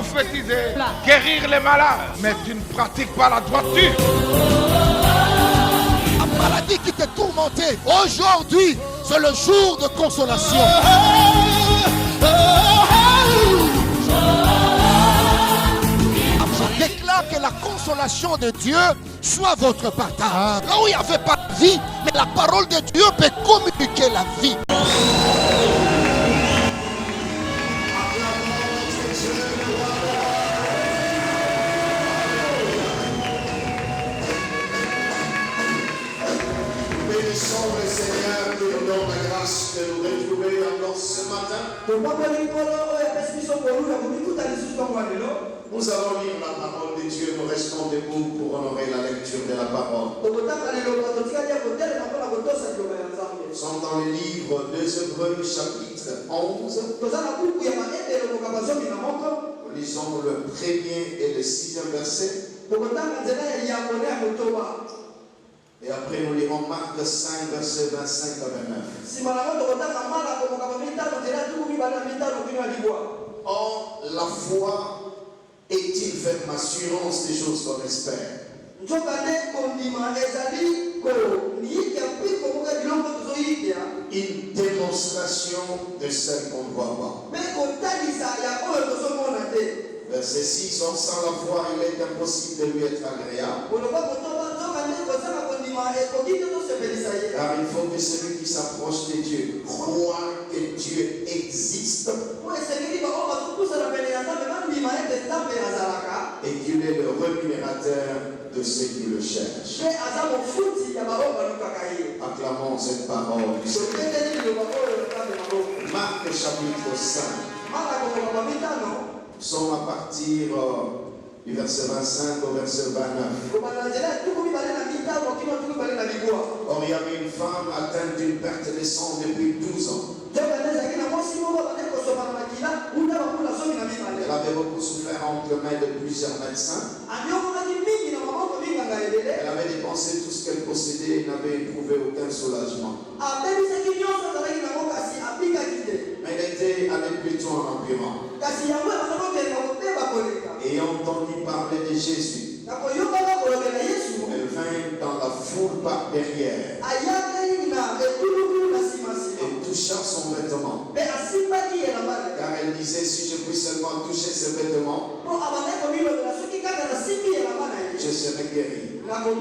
prophétiser, guérir les malades, mais tu ne pratiques pas la droiture. La maladie qui te tourmentait, aujourd'hui, c'est le jour de consolation. Je déclare que la consolation de Dieu soit votre partage. Là où il n'y avait pas de vie, mais la parole de Dieu peut communiquer la vie. Bénissons le Seigneur qui nous donne la grâce de nous retrouver encore ce matin. Nous allons lire la parole de Dieu. Nous restons debout pour honorer la lecture de la parole. Nous sommes dans le livre des Hébreux, chapitre 11. Nous lisons le premier et le sixième verset. Et après, nous lirons Marc 5, verset 25 à 29. Or, la foi est-il ferme assurance des choses qu'on espère? Une démonstration de celle qu'on ne voit pas. Verset 6, or sans la foi, il est impossible de lui être agréable. Car il faut que celui qui s'approche de Dieu croit que Dieu existe et qu'il est le rémunérateur de ceux qui le cherchent. Acclamons cette parole. Marc chapitre 5. Nous sommes à partir du verset 25 au verset 29. Or, il y avait une femme atteinte d'une perte de sang depuis 12 ans. Elle avait beaucoup souffert entre les mains de plusieurs médecins. Elle avait dépensé tout ce qu'elle possédait et n'avait éprouvé aucun soulagement. Mais elle était allée plutôt en empirant. Ayant entendu parler de Jésus, elle vint dans la foule par derrière et toucha son vêtement. Car elle disait, si je puis seulement toucher ce vêtement, je serai guéri. Au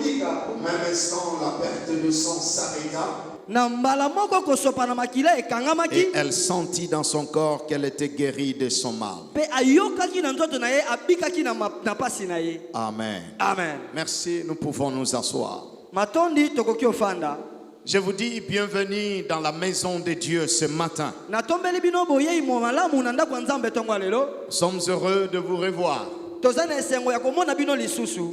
même instant, la perte de sang s'arrêta. Et elle sentit dans son corps qu'elle était guérie de son mal. Amen. Amen. Merci, nous pouvons nous asseoir. Je vous dis bienvenue dans la maison de Dieu ce matin. Nous sommes heureux de vous revoir. Il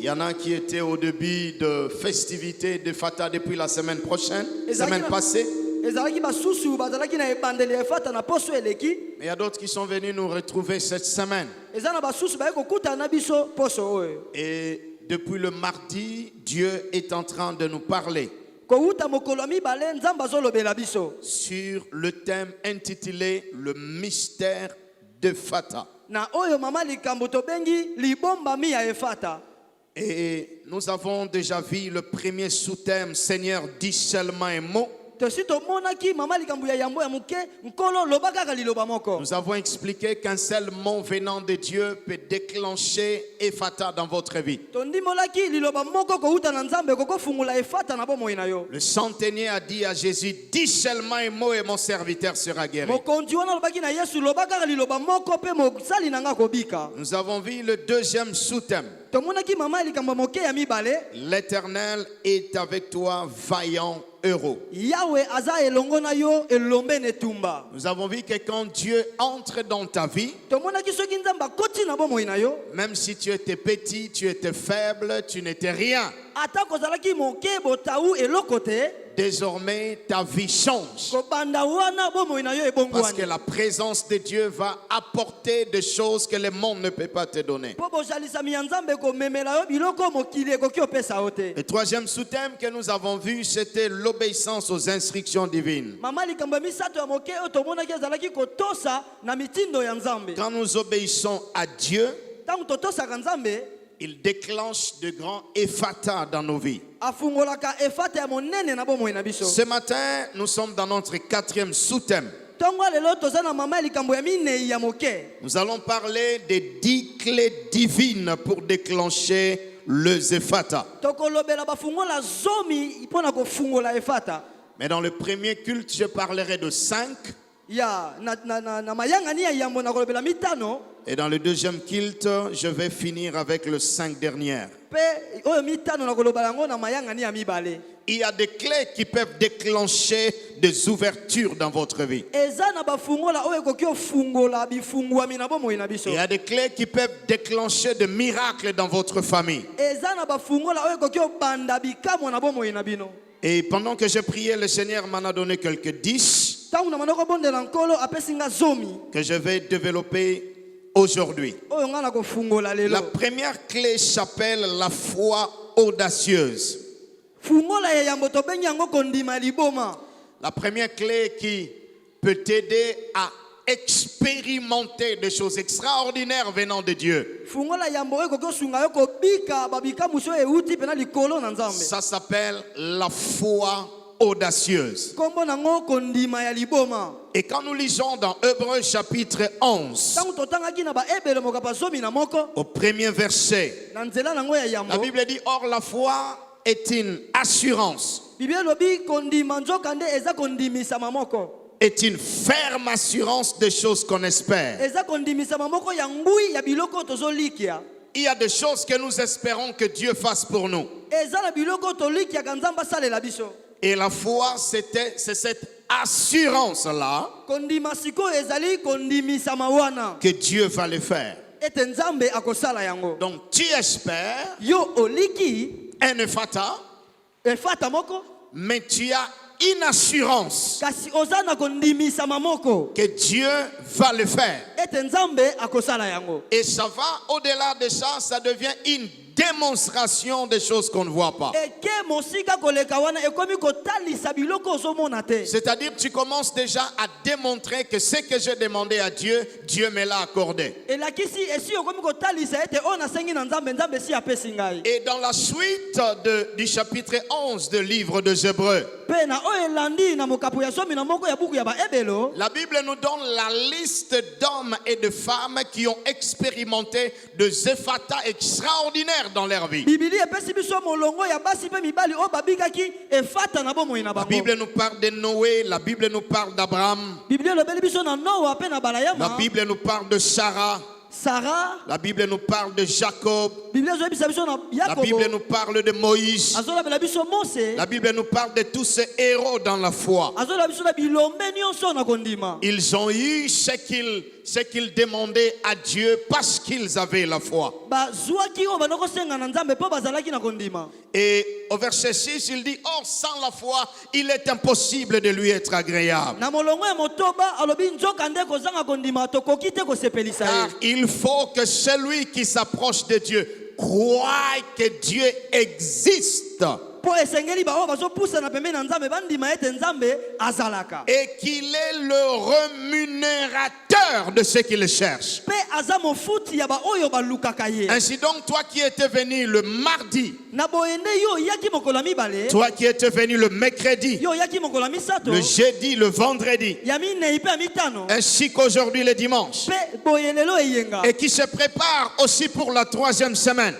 y en a qui étaient au début de festivités de Fata depuis la semaine passée. Mais il y a d'autres qui sont venus nous retrouver cette semaine. Et depuis le mardi, Dieu est en train de nous parler sur le thème intitulé Le mystère de Fata. Et nous avons déjà vu le premier sous-thème, Seigneur, dis seulement un mot. Nous avons expliqué qu'un seul mot venant de Dieu peut déclencher Ephata dans votre vie. Le centenier a dit à Jésus, dis seulement un mot et mon serviteur sera guéri. Nous avons vu le deuxième sous-thème. L'Éternel est avec toi, vaillant héros. Nous avons vu que quand Dieu entre dans ta vie, même si tu étais petit, tu étais faible, tu n'étais rien, désormais ta vie change. Parce que la présence de Dieu va apporter des choses que le monde ne peut pas te donner. Le troisième sous-thème que nous avons vu, c'était l'obéissance aux instructions divines. Quand nous obéissons à Dieu, il déclenche de grands effata dans nos vies. Ce matin, nous sommes dans notre quatrième sous-thème. Nous allons parler des 10 clés divines pour déclencher le effata. Mais dans le premier culte, je parlerai de 5. Et dans le deuxième culte, je vais finir avec les 5 dernières. Il y a des clés qui peuvent déclencher des ouvertures dans votre vie. Il y a des clés qui peuvent déclencher des miracles dans votre famille. Et pendant que je priais, le Seigneur m'en a donné quelques 10 que je vais développer aujourd'hui. La première clé s'appelle la foi audacieuse. La première clé qui peut t'aider à expérimenter des choses extraordinaires venant de Dieu. Ça s'appelle la foi audacieuse. Et quand nous lisons dans Hébreux chapitre 11, au premier verset, la Bible dit: or la foi est une assurance, est une ferme assurance des choses qu'on espère. Il y a des choses que nous espérons que Dieu fasse pour nous. Et la foi, c'est cette assurance-là que Dieu va le faire. Donc tu espères un effata, mais tu as une assurance que Dieu va le faire. Et ça va au-delà de ça, ça devient une démonstration des choses qu'on ne voit pas. C'est-à-dire tu commences déjà à démontrer que ce que j'ai demandé à Dieu, Dieu me l'a accordé. Et dans la suite du chapitre 11 du livre des Hébreux, la Bible nous donne la liste d'hommes et de femmes qui ont expérimenté des effata extraordinaires dans leur vie. La Bible nous parle de Noé, la Bible nous parle d'Abraham, la Bible nous parle de Sarah, la Bible nous parle de Jacob, la Bible nous parle de Moïse, la Bible nous parle de tous ces héros dans la foi. Ils ont eu ce qu'ils demandaient à Dieu parce qu'ils avaient la foi. Et au verset 6, il dit: or sans la foi, il est impossible de lui être agréable. Car il faut que celui qui s'approche de Dieu croit que Dieu existe et qu'il est le rémunérateur de ceux qui le cherchent. Ainsi donc, toi qui étais venu le mardi, toi qui étais venu le mercredi, le jeudi, le vendredi, ainsi qu'aujourd'hui le dimanche, et qui se prépare aussi pour la 3e semaine,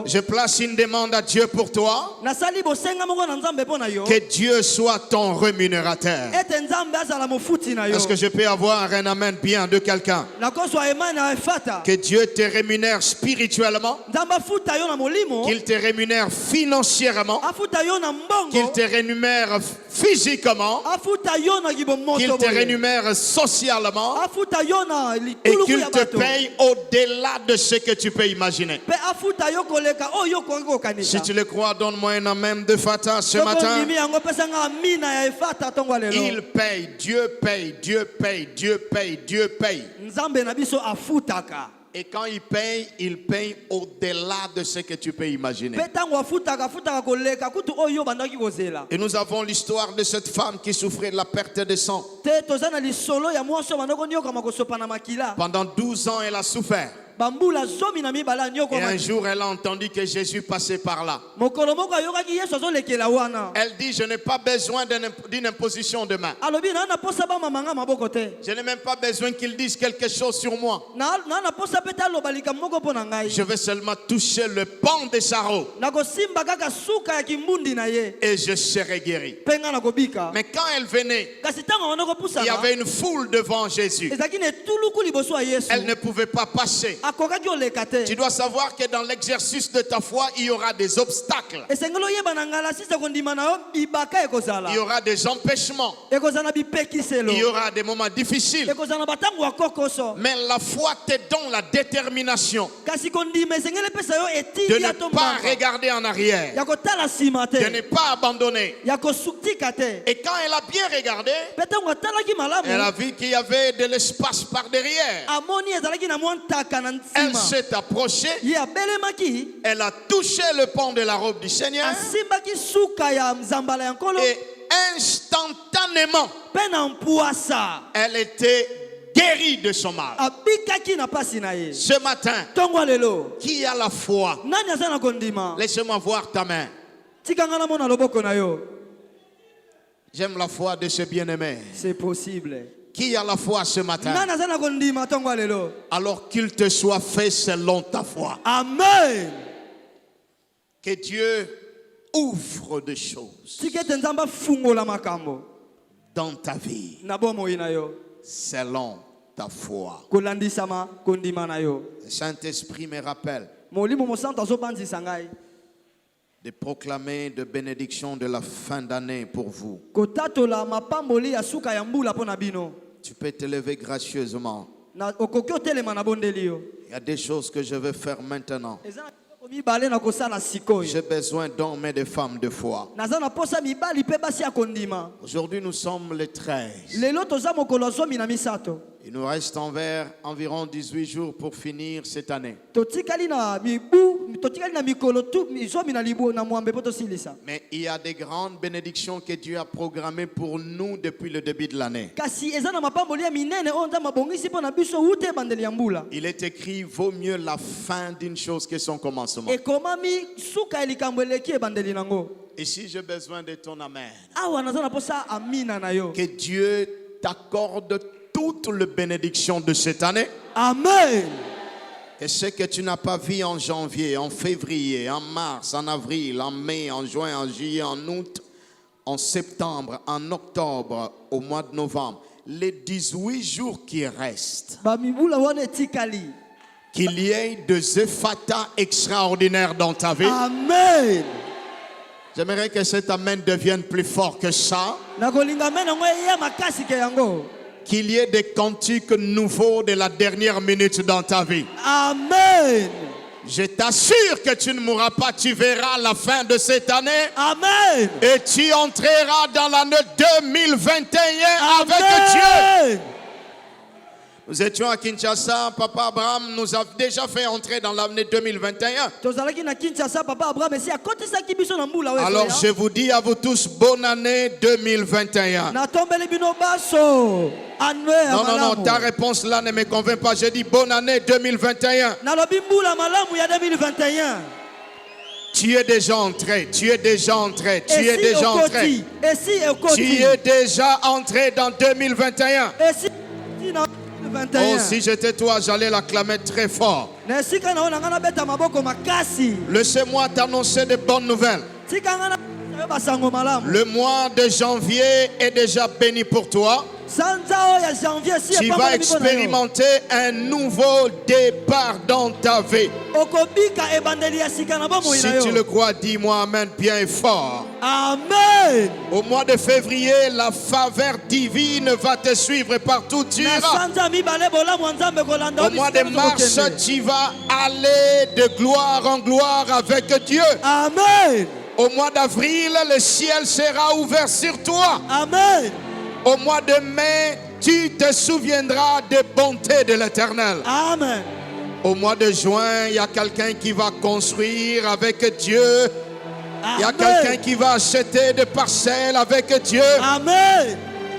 je place une demande à Dieu pour toi, que Dieu soit ton rémunérateur. Est-ce que je peux avoir un amen bien de quelqu'un? Que Dieu te rémunère spirituellement, qu'il te rémunère financièrement, qu'il te rémunère physiquement, qu'il te rémunère socialement et qu'il te paye au-delà de ce que tu peux imaginer. Si tu le crois, donne-moi un amen de Fata ce matin. Il paye, Dieu paye, Dieu paye, Dieu paye, Dieu paye. Et quand il paye au-delà de ce que tu peux imaginer. Et nous avons l'histoire de cette femme qui souffrait de la perte de sang. Pendant 12 ans, elle a souffert. Et un jour, elle a entendu que Jésus passait par là. Elle dit, je n'ai pas besoin d'une imposition de main. Je n'ai même pas besoin qu'il dise quelque chose sur moi. Je vais seulement toucher le pan de sa robe. Et je serai guéri. Mais quand elle venait, il y avait une foule devant Jésus. Elle ne pouvait pas passer. Tu dois savoir que dans l'exercice de ta foi, il y aura des obstacles. Il y aura des empêchements. Il y aura des moments difficiles. Mais la foi te donne la détermination de ne pas regarder en arrière, de ne pas abandonner. Et quand elle a bien regardé, elle a vu qu'il y avait de l'espace par derrière. Elle s'est approchée. Elle a touché le pan de la robe du Seigneur. Et instantanément, elle était guérie de son mal. Ce matin, qui a la foi? Laisse-moi voir ta main. J'aime la foi de ce bien-aimé. C'est possible. Qui a la foi ce matin? Alors qu'il te soit fait selon ta foi. Amen. Que Dieu ouvre des choses dans ta vie selon ta foi. Le Saint-Esprit me rappelle de proclamer de bénédiction de la fin d'année pour vous. Tu peux te lever gracieusement. Il y a des choses que je vais faire maintenant. J'ai besoin d'hommes et de femmes de foi. Aujourd'hui, nous sommes le 13. Il nous reste environ 18 jours pour finir cette année. Mais il y a des grandes bénédictions que Dieu a programmées pour nous depuis le début de l'année. Il est écrit, vaut mieux la fin d'une chose que son commencement. Et si j'ai besoin de ton amen, que Dieu t'accorde toutes les bénédictions de cette année. Amen. Et ce que tu n'as pas vu en janvier, en février, en mars, en avril, en mai, en juin, en juillet, en août, en septembre, en octobre, au mois de novembre, les 18 jours qui restent, qu'il y ait des effata extraordinaires dans ta vie. Amen. J'aimerais que cet amen devienne plus fort que ça. Qu'il y ait des cantiques nouveaux de la dernière minute dans ta vie. Amen. Je t'assure que tu ne mourras pas, tu verras la fin de cette année. Amen. Et tu entreras dans l'année 2021 avec Dieu. Nous étions à Kinshasa, Papa Abraham nous a déjà fait entrer dans l'année 2021. Alors je vous dis à vous tous, bonne année 2021. Non, ta réponse là ne me convainc pas. Je dis bonne année 2021. Tu es déjà entré, tu es déjà entré, tu es déjà entré. Tu es déjà entré dans 2021. Oh, si j'étais toi, j'allais l'acclamer très fort. Laissez-moi t'annoncer de bonnes nouvelles. Le mois de janvier est déjà béni pour toi. Tu vas expérimenter un nouveau départ dans ta vie. Si tu le crois, dis-moi Amen bien et fort. Amen. Au mois de février, la faveur divine va te suivre partout où tu iras. Au mois de mars, tu vas aller de gloire en gloire avec Dieu. Amen. Au mois d'avril, le ciel sera ouvert sur toi. Amen. Au mois de mai, tu te souviendras des bontés de l'Éternel. Amen. Au mois de juin, il y a quelqu'un qui va construire avec Dieu. Il y a quelqu'un qui va acheter des parcelles avec Dieu. Amen.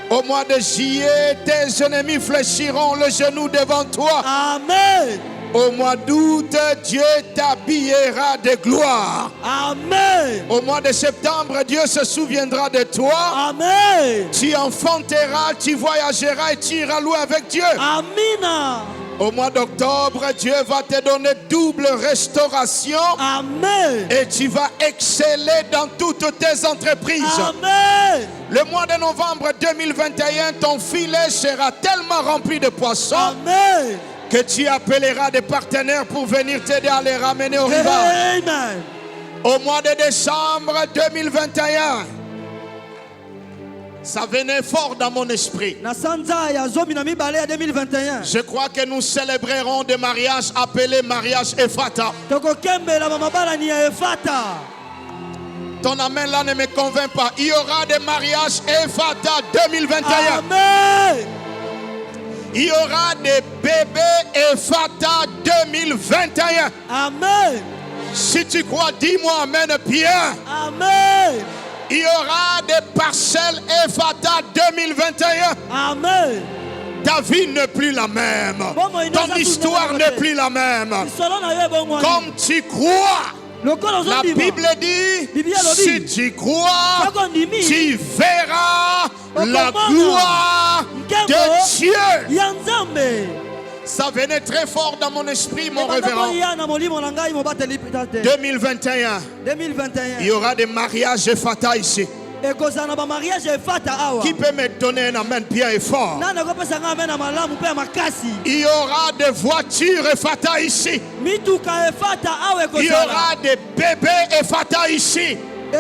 Au mois de juillet, tes ennemis fléchiront le genou devant toi. Amen. Au mois d'août, Dieu t'habillera de gloire. Amen. Au mois de septembre, Dieu se souviendra de toi. Amen. Tu enfanteras, tu voyageras et tu iras loin avec Dieu. Amina. Au mois d'octobre, Dieu va te donner double restauration. Amen. Et tu vas exceller dans toutes tes entreprises. Amen. Le mois de novembre 2021, ton filet sera tellement rempli de poissons. Amen. Que tu appelleras des partenaires pour venir t'aider à les ramener au rivage. Amen. Au mois de décembre 2021, ça venait fort dans mon esprit. Je crois que nous célébrerons des mariages appelés mariage Ephata. Ton amen là ne me convainc pas. Il y aura des mariages Ephata 2021. Amen. Il y aura des bébés Ephata 2021. Amen. Si tu crois, dis-moi Amen bien. Amen. Il y aura des parcelles Ephata 2021. Amen. Ta vie n'est plus la même. Ton histoire n'est plus la même. Comme tu crois, la Bible dit, si tu crois, tu verras la gloire de Dieu. Ça venait très fort dans mon esprit, mon révérend. 2021, il y aura des mariages Ephata ici. Qui peut me donner un amen bien et fort? Il y aura des voitures Ephata ici. Il y aura des bébés Ephata ici. Il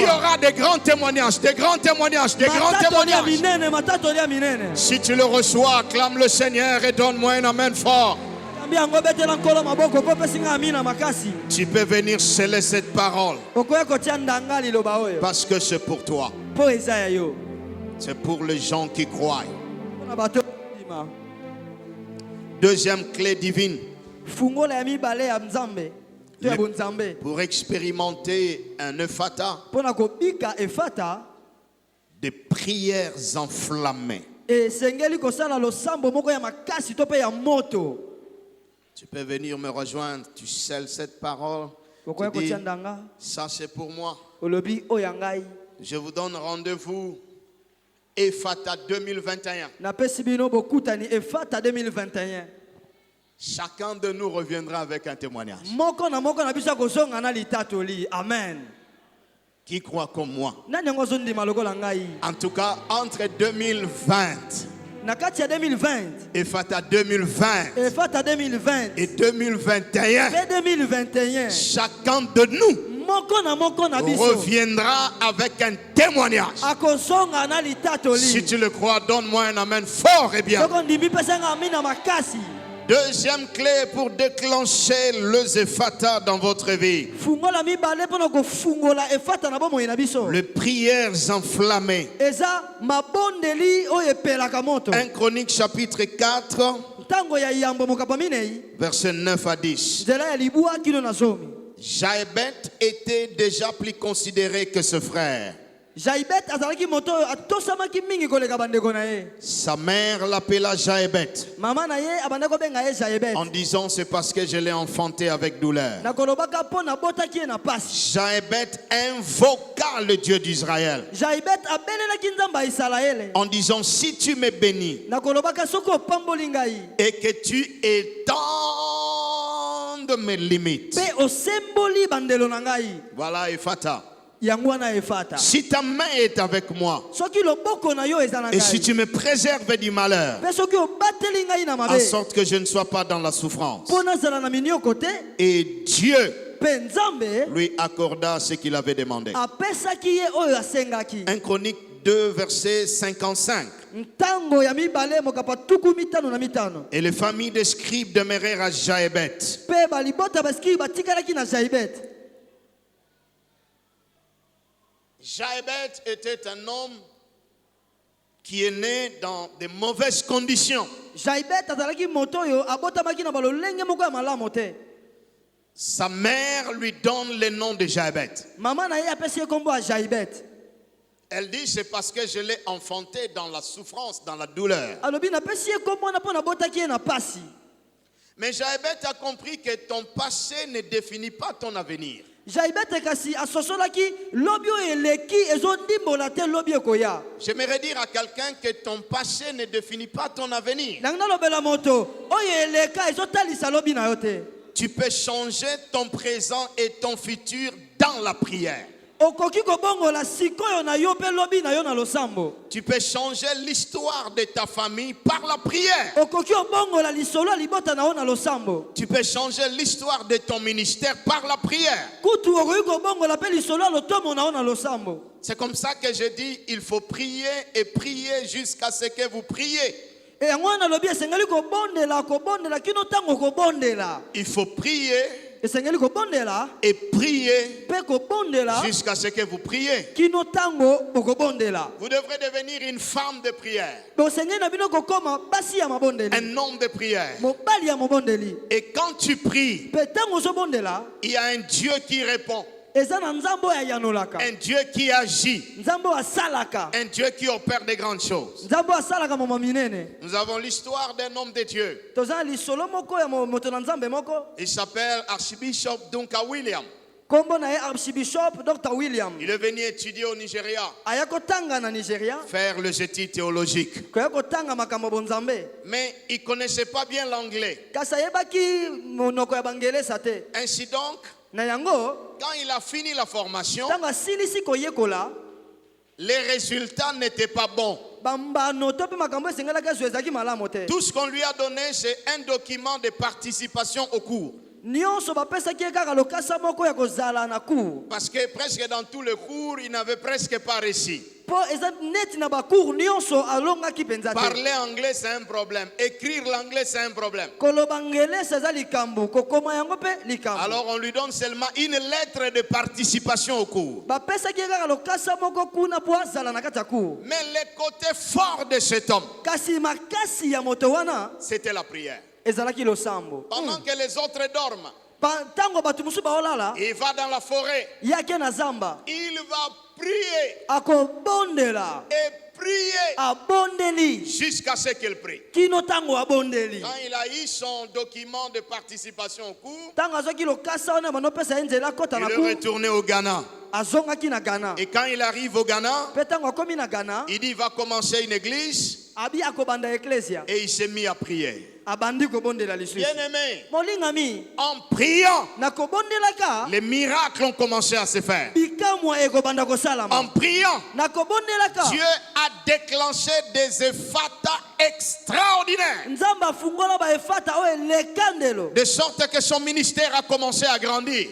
y aura des grands témoignages, des grands témoignages, des grands témoignages. Si tu le reçois, acclame le Seigneur et donne-moi un amen fort. Tu peux venir sceller cette parole. Parce que c'est pour toi. C'est pour les gens qui croient. Deuxième clé divine. Pour expérimenter un Ephata, des prières enflammées. Tu peux venir me rejoindre, tu scelles cette parole. Tu dis, ça c'est pour moi. Je vous donne rendez-vous Ephata 2021. Chacun de nous reviendra avec un témoignage. Amen. Qui croit comme moi? En tout cas, entre 2020 Ephata 2020 et 2021, chacun de nous reviendra avec un témoignage. Si tu le crois, donne-moi un amen fort et bien. Deuxième clé pour déclencher le Ephata dans votre vie. Les prières enflammées. 1 Chronique chapitre 4, versets 9 à 10. Jaébet était déjà plus considéré que ce frère. Sa mère l'appela Jaébet en disant c'est parce que je l'ai enfanté avec douleur. Jaébet invoqua le Dieu d'Israël en disant si tu me bénis et que tu étendes de mes limites. Voilà, Ephata. Si ta main est avec moi, et si tu me préserves du malheur, en sorte que je ne sois pas dans la souffrance. Et Dieu lui accorda ce qu'il avait demandé. 1 Chronique 2, verset 55. Et les familles des scribes demeurèrent à Jaébet. Jaébet était un homme qui est né dans de mauvaises conditions. Sa mère lui donne le nom de Jaébet. Elle dit, c'est parce que je l'ai enfanté dans la souffrance, dans la douleur. Mais Jaébet a compris que ton passé ne définit pas ton avenir. J'aimerais dire à quelqu'un que ton passé ne définit pas ton avenir. Tu peux changer ton présent et ton futur dans la prière. Tu peux changer l'histoire de ta famille par la prière. Tu peux changer l'histoire de ton ministère par la prière. C'est comme ça que je dis, il faut prier et prier jusqu'à ce que vous priez. Il faut prier et prier jusqu'à ce que vous priez. Vous devrez devenir une femme de prière, un homme de prière. Et quand tu pries, il y a un Dieu qui répond, un Dieu qui agit, un Dieu qui opère de grandes choses. Nous avons l'histoire d'un homme de Dieu. Il s'appelle Archbishop Duncan William. Il est venu étudier au Nigeria, faire le jeté théologique. Mais il ne connaissait pas bien l'anglais. Ainsi donc, quand il a fini la formation, les résultats n'étaient pas bons. Tout ce qu'on lui a donné, c'est un document de participation au cours. Parce que presque dans tout le cours, il n'avait presque pas réussi. Parler anglais, c'est un problème. Écrire l'anglais, c'est un problème. Alors on lui donne seulement une lettre de participation au cours. Mais le côté fort de cet homme, c'était la prière. Pendant que les autres dorment, il va dans la forêt. Il va prier et prier jusqu'à ce qu'il prie. Quand il a eu son document de participation au cours, il est retourné au Ghana. Et quand il arrive au Ghana, il dit qu'il va commencer une église et il s'est mis à prier. Bien-aimé, en priant, les miracles ont commencé à se faire. En priant, Dieu a déclenché des Ephata extraordinaires. De sorte que son ministère a commencé à grandir.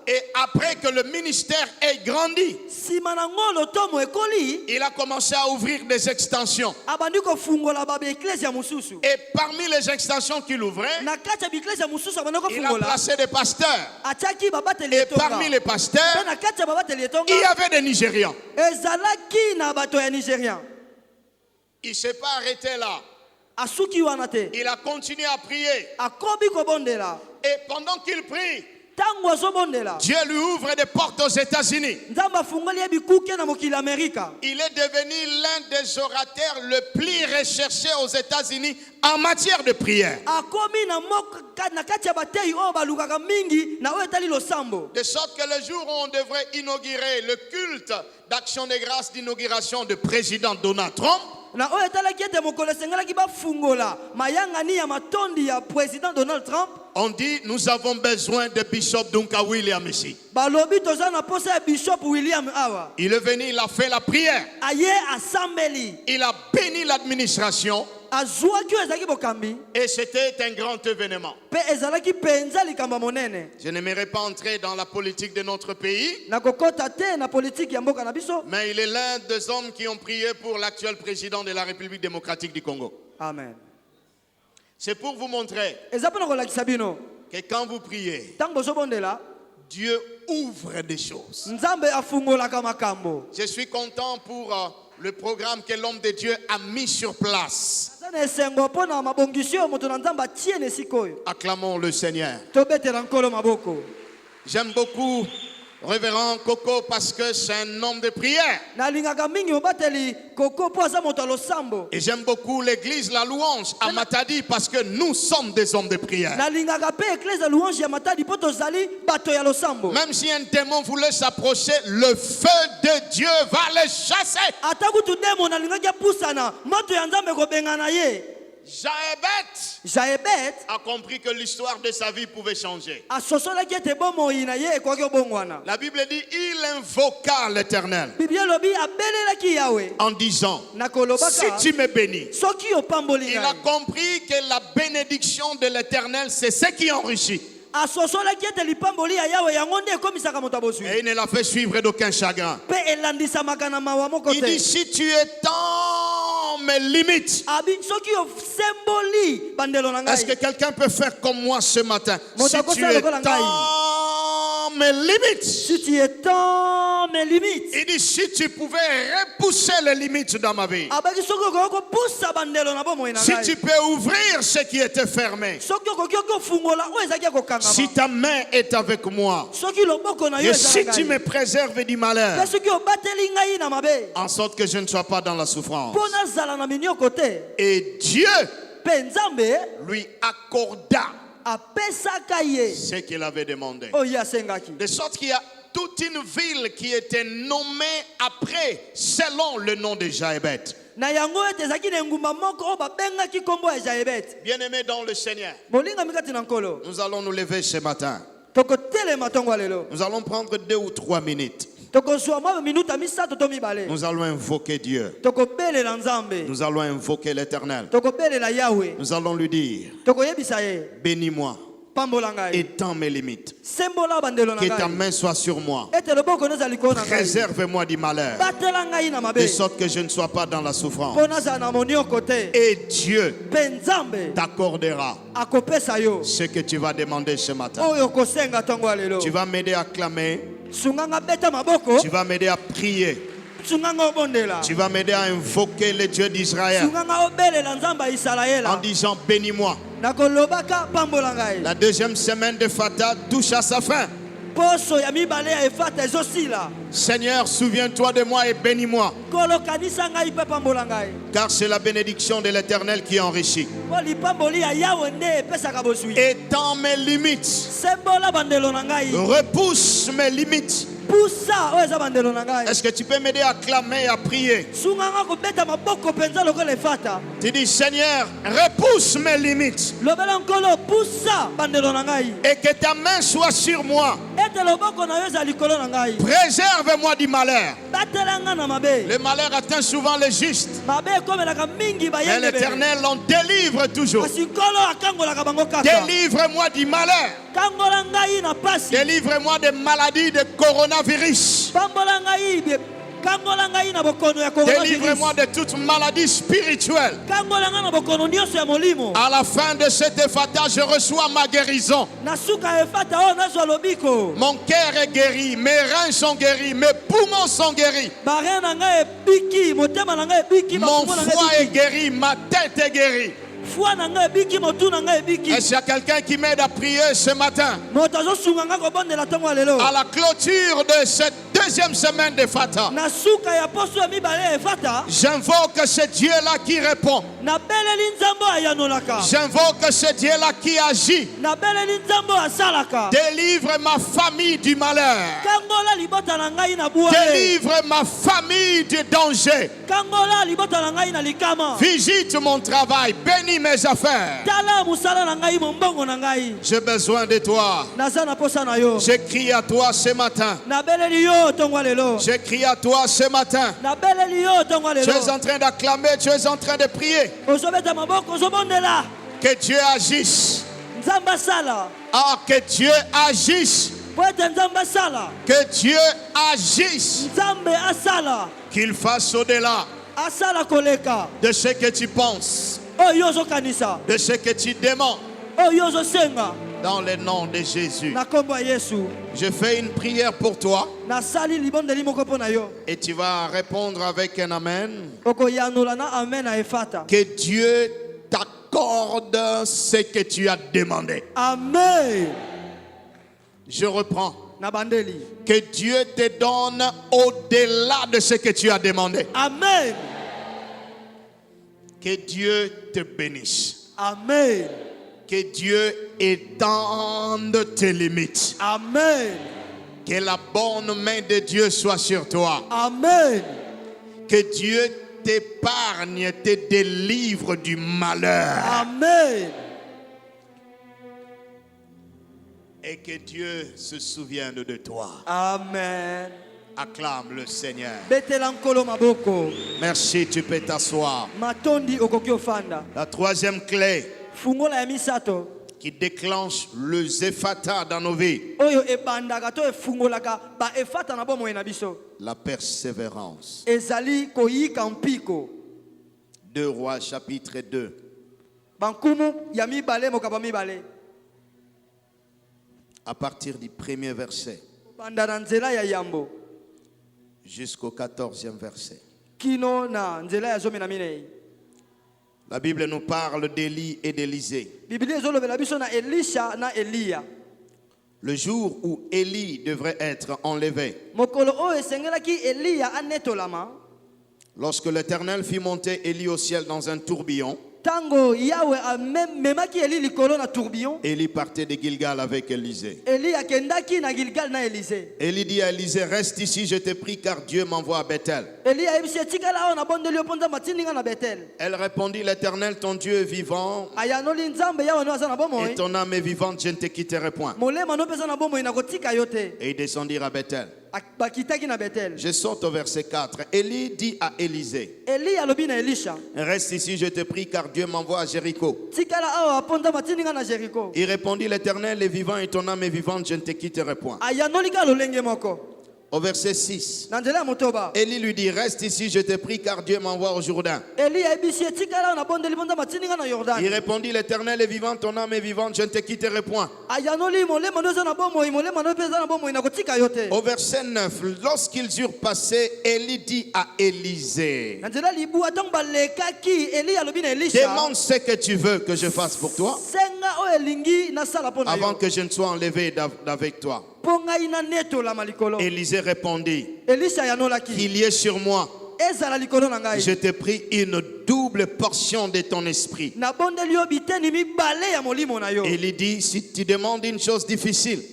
Et après que le ministère ait grandi, il a commencé à ouvrir des extensions. Et parmi les extensions qu'il ouvrait, il a placé des pasteurs. Et parmi les pasteurs, il y avait des Nigérians. Il ne s'est pas arrêté là. Il a continué à prier. Et pendant qu'il prie, Dieu lui ouvre des portes aux États-Unis. Il est devenu l'un des orateurs le plus recherché aux États-Unis en matière de prière. De sorte que le jour où on devrait inaugurer le culte d'action de grâce d'inauguration du président Donald Trump, na oyo etalaki ete mokolo esengelaki bafungola mayangani ya matondi ya président Donald Trump, on dit nous avons besoin de Bishop Duncan William ici. balobi toza na posa ya Bishop William awa. Il est venu, il a fait la prière. Aye asambeli. Il a béni l'administration. Azwaki ezaki bokambi. Et c'était un grand événement. Pe ezalaki penza likamba monene. Je n'aimerais pas entrer dans la politique de notre pays. Na kokota te na politique ya mboka na biso. Mais il est l'un des hommes qui ont prié pour l'actuel président de la République démocratique du Congo. Amen. C'est pour vous montrer que quand vous priez, Dieu ouvre des choses. Je suis content pour le programme que l'homme de Dieu a mis sur place. Acclamons le Seigneur. J'aime beaucoup Révérend Coco parce que c'est un homme de prière. Et j'aime beaucoup l'église La Louange à Matadi parce que nous sommes des hommes de prière. Même si un démon voulait s'approcher, le feu de Dieu va le chasser. Jaébet a compris que l'histoire de sa vie pouvait changer. La Bible dit il invoqua l'Éternel en disant si tu me bénis. Il a compris que la bénédiction de l'Éternel c'est ce qui enrichit. Et il ne l'a fait suivre d'aucun chagrin. Il dit si tu étends mes limites. Est-ce que quelqu'un peut faire comme moi ce matin? Si tu étends mes limites. Il dit si tu pouvais repousser les limites dans ma vie. Si tu peux ouvrir ce qui était fermé. Si ta main est avec moi. Et si tu me préserves du malheur. En sorte que je ne sois pas dans la souffrance. Et Dieu lui accorda ce qu'il avait demandé. De sorte qu'il y a toute une ville qui était nommée après, selon le nom de Jaébet. Bien-aimés dans le Seigneur, nous allons nous lever ce matin. Nous allons prendre 2 ou 3 minutes. Nous allons invoquer Dieu. Nous allons invoquer l'Éternel. Nous allons lui dire bénis-moi. Étends mes limites. Que ta main soit sur moi. Préserve-moi du malheur. De sorte que je ne sois pas dans la souffrance. Et Dieu t'accordera ce que tu vas demander ce matin. Tu vas m'aider à clamer. Tu vas m'aider à prier. Tu vas m'aider à invoquer le Dieu d'Israël en disant bénis-moi. La deuxième semaine de Fata touche à sa fin. Seigneur, souviens-toi de moi et bénis-moi. Car c'est la bénédiction de l'Éternel qui enrichit. Étends mes limites. Repousse mes limites. Est-ce que tu peux m'aider à clamer et à prier? Tu dis Seigneur, repousse mes limites. Et que ta main soit sur moi. Préserve-moi du malheur. Le malheur atteint souvent les justes. Mais l'Éternel en délivre toujours. Délivre-moi du malheur. Délivre-moi des maladies de coronavirus. Délivre-moi de toute maladie spirituelle. À la fin de cette fata, je reçois ma guérison. Mon cœur est guéri, mes reins sont guéris, mes poumons sont guéris. Mon foie est guéri, ma tête est guérie. Est-ce qu'il y a quelqu'un qui m'aide à prier ce matin? À la clôture de cette deuxième semaine de Fata, j'invoque ce Dieu-là qui répond. J'invoque ce Dieu-là qui agit. Délivre ma famille du malheur. Délivre ma famille du danger. Visite mon travail. Bénis mes affaires. J'ai besoin de toi. Je crie à toi ce matin. Je crie à toi ce matin. Tu es en train d'acclamer, tu es en train de prier. Que Dieu agisse. Ah, que Dieu agisse. Que Dieu agisse. Qu'il fasse au-delà de ce que tu penses, de ce que tu demandes. Dans le nom de Jésus, je fais une prière pour toi et tu vas répondre avec un amen. Que Dieu t'accorde ce que tu as demandé. Amen. Je reprends. Que Dieu te donne au-delà de ce que tu as demandé. Amen. Que Dieu te bénisse. Amen. Que Dieu étende tes limites. Amen. Que la bonne main de Dieu soit sur toi. Amen. Que Dieu t'épargne, te délivre du malheur. Amen. Et que Dieu se souvienne de toi. Amen. Acclame le Seigneur. Merci, tu peux t'asseoir. La troisième clé qui déclenche le Zephata dans nos vies. La persévérance. 2 Rois chapitre 2. À partir du premier verset jusqu'au 14e verset. La Bible nous parle d'Élie et d'Élisée. Le jour où Élie devrait être enlevé, lorsque l'Éternel fit monter Élie au ciel dans un tourbillon, Élie partait de Gilgal avec Élisée. Élie dit à Élisée, reste ici, je te prie, car Dieu m'envoie à Bethel. Elle répondit, l'Éternel, ton Dieu est vivant, et ton âme est vivante, je ne te quitterai point. Et ils descendirent à Bethel. Je saute au verset 4. Élie dit à Élisée, reste ici, je te prie, car Dieu m'envoie à Jéricho. Il répondit, l'Éternel est vivant et ton âme est vivante, je ne te quitterai point. Au verset 6, Élie lui dit, reste ici, je te prie, car Dieu m'envoie au Jourdain. Il répondit, l'Éternel est vivant, ton âme est vivante, je ne te quitterai point. Au verset 9, lorsqu'ils eurent passé, Élie dit à Élisée, demande ce que tu veux que je fasse pour toi, avant que je ne sois enlevé d'avec toi. Élisée répondit, qu'il y ait sur moi, je te prie, une double portion de ton esprit. Élie dit, si tu demandes une chose difficile,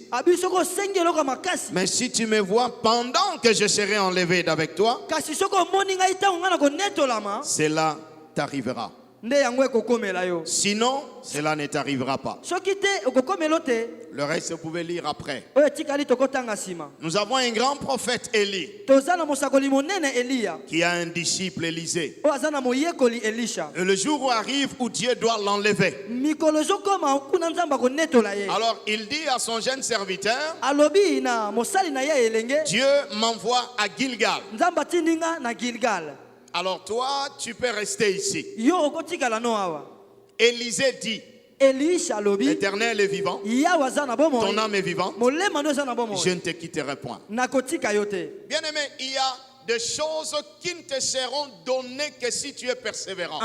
mais si tu me vois pendant que je serai enlevé d'avec toi, cela t'arrivera. Sinon, cela ne t'arrivera pas. Le reste, vous pouvez lire après. Nous avons un grand prophète Élie qui a un disciple Élisée. Et le jour où arrive où Dieu doit l'enlever, alors il dit à son jeune serviteur, Dieu m'envoie à Gilgal. Alors toi, tu peux rester ici. Élisée dit, l'Éternel est vivant, ton âme est vivante, je ne te quitterai point. Bien aimé, il y a de choses qui ne te seront données que si tu es persévérant.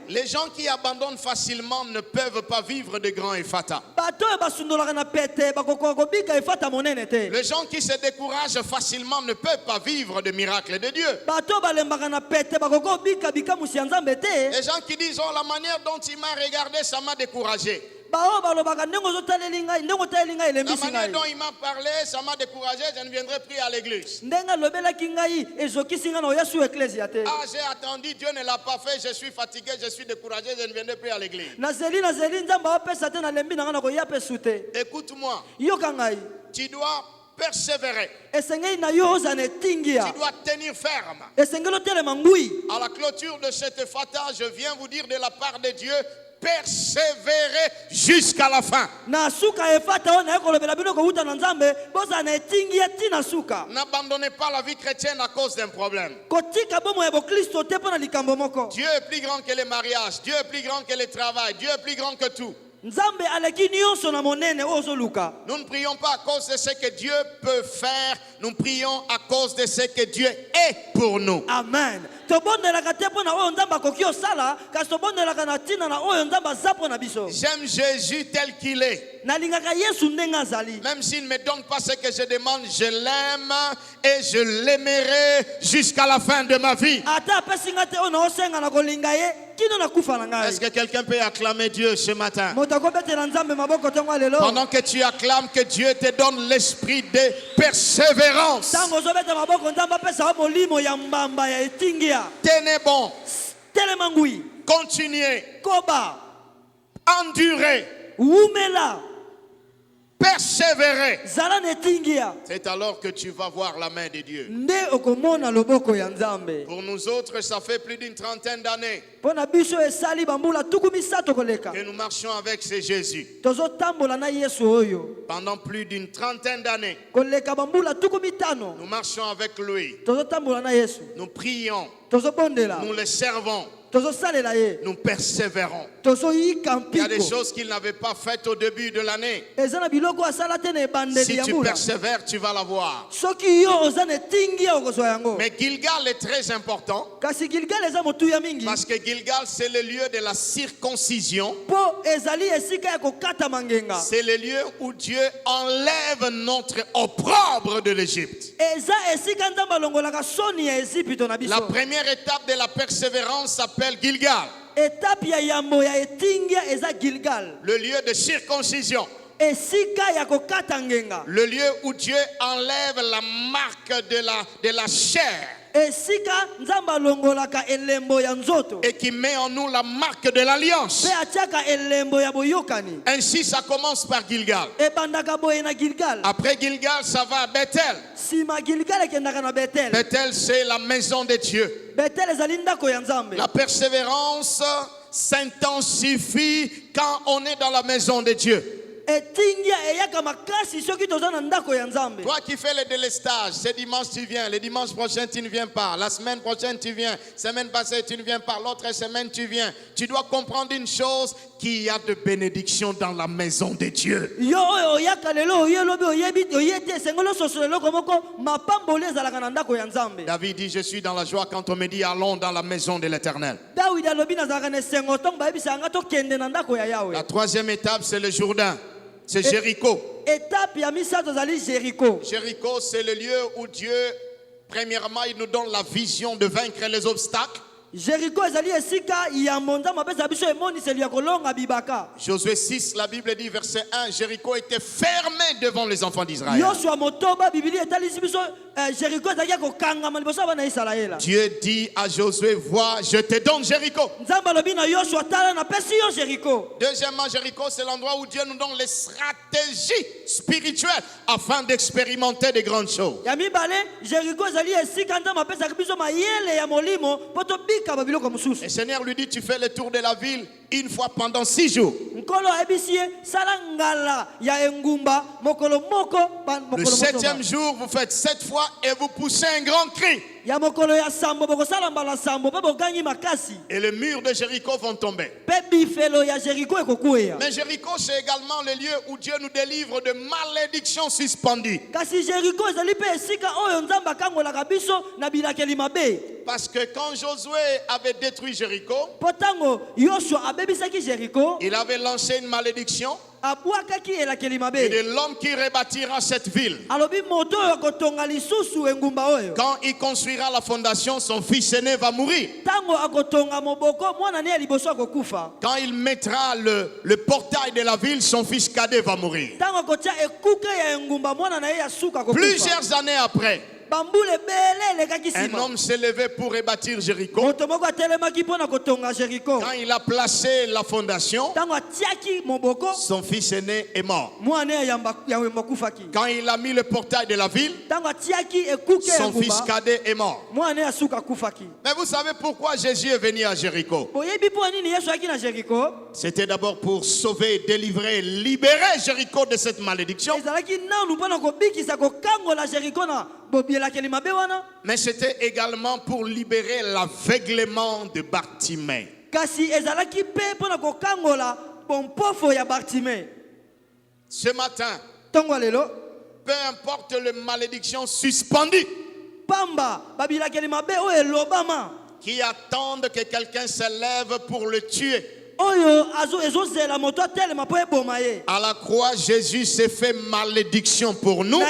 Les gens qui abandonnent facilement ne peuvent pas vivre de grands effata. Les gens qui se découragent facilement ne peuvent pas vivre de miracles de Dieu. Les gens qui disent, oh, la manière dont il m'a regardé, ça m'a découragé. La manière dont il m'a parlé, ça m'a découragé, je ne viendrai plus à l'église. Ah, j'ai attendu, Dieu ne l'a pas fait, je suis fatigué, je suis découragé, je ne viendrai plus à l'église. Écoute-moi, tu dois persévérer. Tu dois tenir ferme. À la clôture de cette fata, je viens vous dire de la part de Dieu, persévérer jusqu'à la fin. N'abandonnez pas la vie chrétienne à cause d'un problème. Dieu est plus grand que les mariages, Dieu est plus grand que le travail, Dieu est plus grand que tout. Nous ne prions pas à cause de ce que Dieu peut faire, nous prions à cause de ce que Dieu est pour nous. Amen. J'aime Jésus tel qu'il est. Même s'il ne me donne pas ce que je demande, je l'aime et je l'aimerai jusqu'à la fin de ma vie. Est-ce que quelqu'un peut acclamer Dieu ce matin? Pendant que tu acclames, que Dieu te donne l'esprit de persévérance. Tenez bon. Continuez. Endurez. Persévérer. C'est alors que tu vas voir la main de Dieu. Pour nous autres, ça fait plus d'une trentaine d'années que nous marchons avec ce Jésus. Pendant plus d'une trentaine d'années, nous marchons avec lui. Nous prions. Nous le servons. Nous persévérons. Il y a des choses qu'il n'avait pas faites au début de l'année. Si tu persévères, tu vas la voir. Mais Gilgal est très important. Parce que Gilgal, c'est le lieu de la circoncision. C'est le lieu où Dieu enlève notre opprobre de l'Égypte. La première étape de la persévérance s'appelle Gilgal. Le lieu de circoncision. Le lieu où Dieu enlève la marque de la chair. Et qui met en nous la marque de l'alliance. Ainsi ça commence par Gilgal. Après Gilgal, ça va à Bethel. Bethel, c'est la maison de Dieu. La persévérance s'intensifie quand on est dans la maison de Dieu. Toi qui fais le délestage, ce dimanche tu viens, le dimanche prochain tu ne viens pas, la semaine prochaine tu viens, semaine passée tu ne viens pas, l'autre semaine tu viens. Tu dois comprendre une chose, qu'il y a de bénédiction dans la maison de Dieu. David dit, je suis dans la joie quand on me dit allons dans la maison de l'Éternel. La troisième étape, c'est le Jourdain. C'est Jéricho. Jéricho, c'est le lieu où Dieu, premièrement, il nous donne la vision de vaincre les obstacles. Josué 6, la Bible dit, verset 1, Jéricho était fermé devant les enfants d'Israël. Dieu dit à Josué, vois, je te donne Jéricho. Deuxièmement, Jéricho, c'est l'endroit où Dieu nous donne les stratégies spirituelles afin d'expérimenter de grandes choses. Le Seigneur lui dit, tu fais le tour de la ville une fois pendant 6 jours. Le 7e jour, vous faites 7 fois et vous poussez un grand cri. Et les murs de Jéricho vont tomber. Mais Jéricho, c'est également le lieu où Dieu nous délivre de malédictions suspendues. Parce que quand Josué avait détruit Jéricho, il avait lancé une malédiction. Et de l'homme qui rebâtira cette ville. Quand il construira la fondation, son fils aîné va mourir. Quand il mettra le portail de la ville, son fils cadet va mourir. Plusieurs années après, un homme s'est levé pour rebâtir Jéricho. Quand il a placé la fondation, son fils aîné est mort. Quand il a mis le portail de la ville, son fils cadet est mort. Mais vous savez pourquoi Jésus est venu à Jéricho? C'était d'abord pour sauver, délivrer, libérer Jéricho de cette malédiction. Mais c'était également pour libérer l'aveuglement de Bartimée. Ce matin, peu importe les malédictions suspendues qui attendent que quelqu'un se lève pour le tuer, à la croix, Jésus s'est fait malédiction pour nous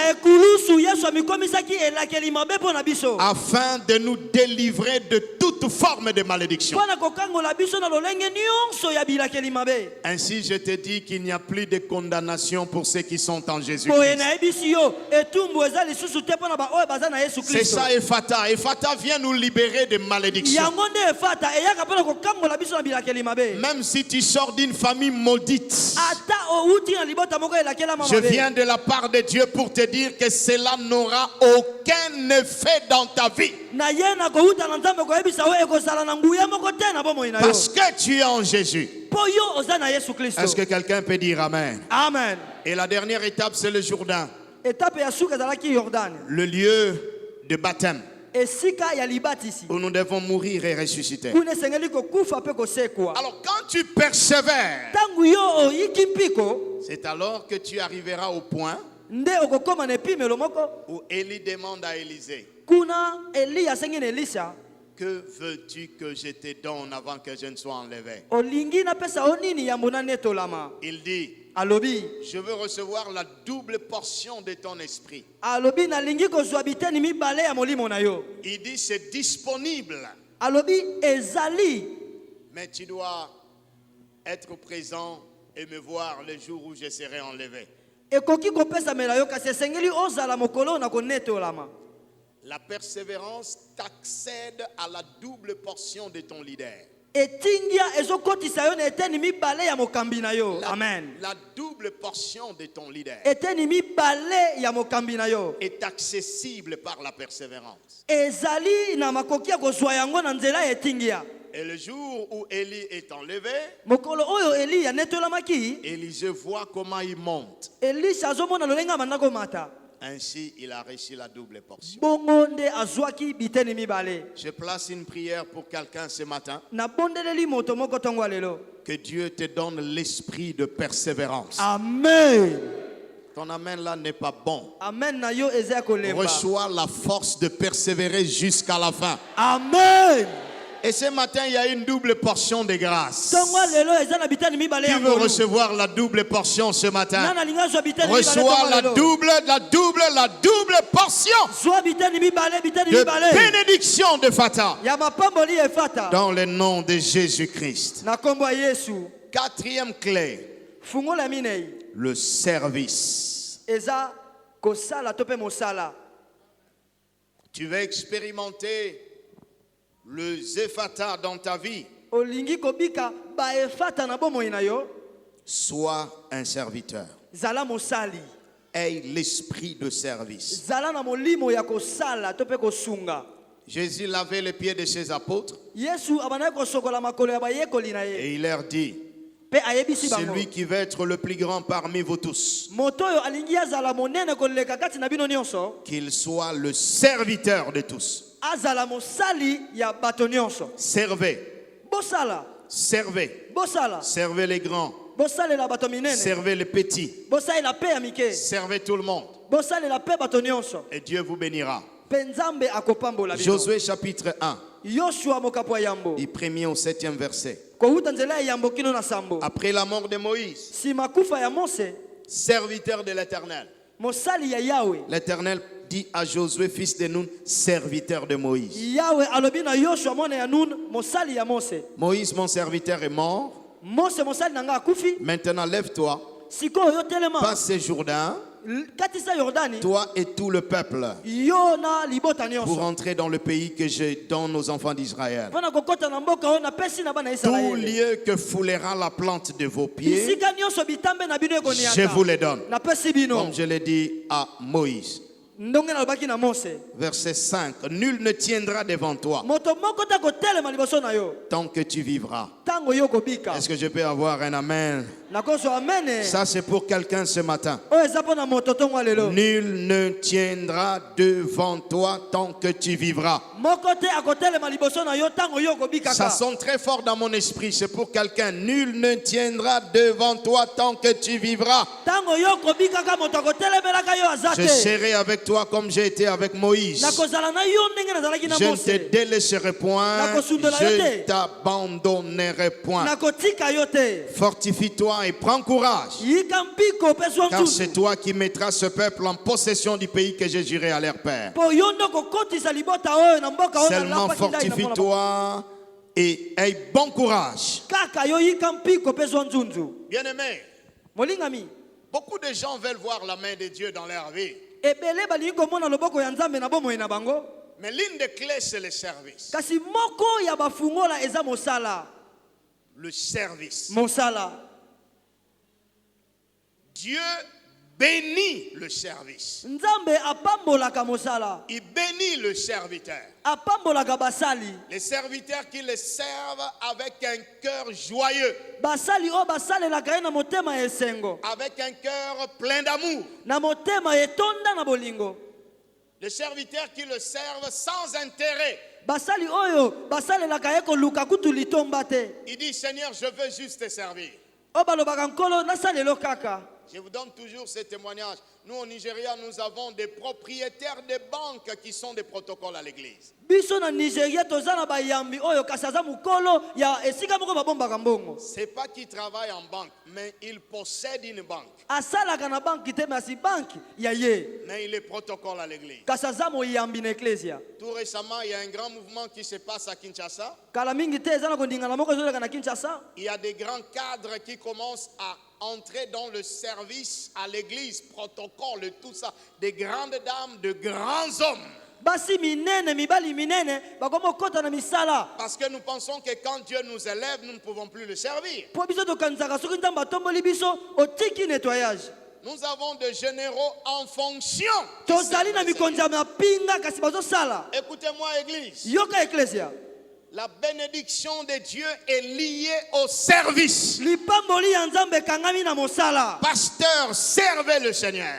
afin de nous délivrer de toute forme de malédiction. Ainsi, je te dis qu'il n'y a plus de condamnation pour ceux qui sont en Jésus-Christ. C'est ça, Ephata. Ephata vient nous libérer de malédiction. Même si tu sors d'une famille maudite, je viens de la part de Dieu pour te dire que cela n'aura aucun effet dans ta vie. Parce que tu es en Jésus. Est-ce que quelqu'un peut dire Amen? Amen. Et la dernière étape, c'est le Jourdain. Le lieu de baptême où nous devons mourir et ressusciter. Alors quand tu persévères, c'est alors que tu arriveras au point où Élie demande à Élisée: que veux-tu que je te donne avant que je ne sois enlevé? Il dit: je veux recevoir la double portion de ton esprit. Il dit: c'est disponible. Mais tu dois être présent et me voir le jour où je serai enlevé. La persévérance t'accède à la double portion de ton leader. Amen. La double portion de ton leader est accessible par la persévérance. Et le jour où Élie est enlevé, Élisée voit comment il monte. Ainsi, il a reçu la double portion. Je place une prière pour quelqu'un ce matin. Que Dieu te donne l'esprit de persévérance. Amen. Ton amen là n'est pas bon. Amen. Reçois la force de persévérer jusqu'à la fin. Amen. Et ce matin, il y a une double portion de grâce. Qui veut recevoir la double portion ce matin? Reçois la double portion de bénédiction de Fata. Dans le nom de Jésus-Christ. Quatrième clé. Le service. Tu vas expérimenter le Zephata dans ta vie. Sois un serviteur. Aie l'esprit de service. Jésus lavait les pieds de ses apôtres. Et il leur dit: celui qui veut être le plus grand parmi vous tous, qu'il soit le serviteur de tous. azala mosali ya bato nyonso. Servez. Bosala. Servez. Bosala. Servez les grands. Bosalela bato minene. Servez les petits. Bosalela pe ya mike. Servez tout le monde. Bosalela pe bato nyonso. Et Dieu vous bénira. Penzambe akopambola bino. Josué chapitre 1. Yoshua mokapo ya yambo. Du 1er au 7e verset. Kohuta nzela ya yambo kino na sambo. Après la mort de Moïse, Si makufa ya Mose, serviteur de l'Éternel, mosali ya Yahweh. l'Éternel dit à Josué, fils de Nun, serviteur de Moïse. Yahweh alobi na Yoshua mwana ya Nun, mosali ya Mose. Moïse, mon serviteur, est mort. Mose mosali nanga akufi. Maintenant, lève-toi, Siko yo telema. passe ce Jourdain, Katisa Yordani. toi et tout le peuple, Yo na libota nyonso. pour rentrer dans le pays que je donne aux enfants d'Israël. Wana kokota na mboka ona pesi na bana Tout Israël. lieu que foulera la plante de vos pieds, Bisika nyonso bitambe na bino ekoniaka. je vous les donne. Na pesi bino. Comme je l'ai dit à Moïse. Ndonge na lobaki na Mose. Verset 5. Nul ne tiendra devant toi Moto moko ta kotelema liboso na yo. tant que tu vivras. Tango yo kobika. Est-ce que je peux avoir un amen? Nakoso amene. Ça, c'est pour quelqu'un ce matin. O ezapo na moto tongo lelo. Nul ne tiendra devant toi tant que tu vivras. Moko te akotelema liboso na yo tango yo kobika. Ça sonne très fort dans mon esprit. C'est pour quelqu'un. Nul ne tiendra devant toi tant que tu vivras. Tango yo kobika ka moto akotelemela yo azate. Je serai avec toi comme j'ai été avec Moïse. Nakozala na yo ndenge nazalaki na Je ne Mose. te délaisserai point. Je t'abandonnerai point. Nakotika yo te. Fortifie-toi et prends courage. Yika mpiko peswa Car nzunzu. c'est toi qui mettras ce peuple en possession du pays que j'ai juré à leur père. Po yo ndo kokotisa libota oyo na mboka oyo na Seulement lapa kindai na mona. fortifie-toi et aie bon courage. Kaka yo yika mpiko peswa nzunzu. Bien-aimé, Molingami. beaucoup de gens veulent voir la main de Dieu dans leur vie. Ebele balingi komona loboko ya Nzambe na bomoi na bango. Mais l'une des clés, c'est le service. Kasi moko ya bafungola eza mosala. Le service. Mosala. Dieu bénit le service. Nzambe apambolaka mosala. Il bénit le serviteur. Apambolaka basali. Les serviteurs qui le servent avec un cœur joyeux, Basali o basalelaka ye na motema ya esengo. avec un cœur plein d'amour. Na motema etonda na bolingo. Les serviteurs qui le servent sans intérêt. Basali oyo basalelaka ye koluka kutu litomba te. Il dit, Seigneur, je veux juste te servir. O balobaka nkolo nasalelo kaka. Je vous donne toujours ce témoignage. Nous, au Nigeria, nous avons des propriétaires de banques qui sont des protocoles à l'église. Biso na Nigeria tozana bayambi oyo kasaza mukolo ya esika moko babombaka mbongo. C'est pas qu'ils travaillent en banque, mais ils possèdent une banque. Asalaka na banki te masi banki ya ye. Mais il est protocole à l'église. Kasaza mo yambi na eklesia. Tout récemment, il y a un grand mouvement qui se passe à Kinshasa. Kala mingi te ezana kondingana moko ezoleka na Kinshasa. Il y a des grands cadres qui commencent à entrer dans le service à l'église, protocole et tout ça. Des grandes dames, de grands hommes. Basi minene mibali minene bakomo kota na misala. Parce que nous pensons que quand Dieu nous élève, nous ne pouvons plus le servir. Po biso to kanzaka soki Nzambe tomboli biso otiki nettoyage. Nous avons des généraux en fonction. Tozali na mikonzi ya mapinga kasi bazosala. Écoutez-moi, église. Yoka eklesia. La bénédiction de Dieu est liée au service. Lipamboli ya Nzambe kangami na mosala. Pasteur, servez le Seigneur.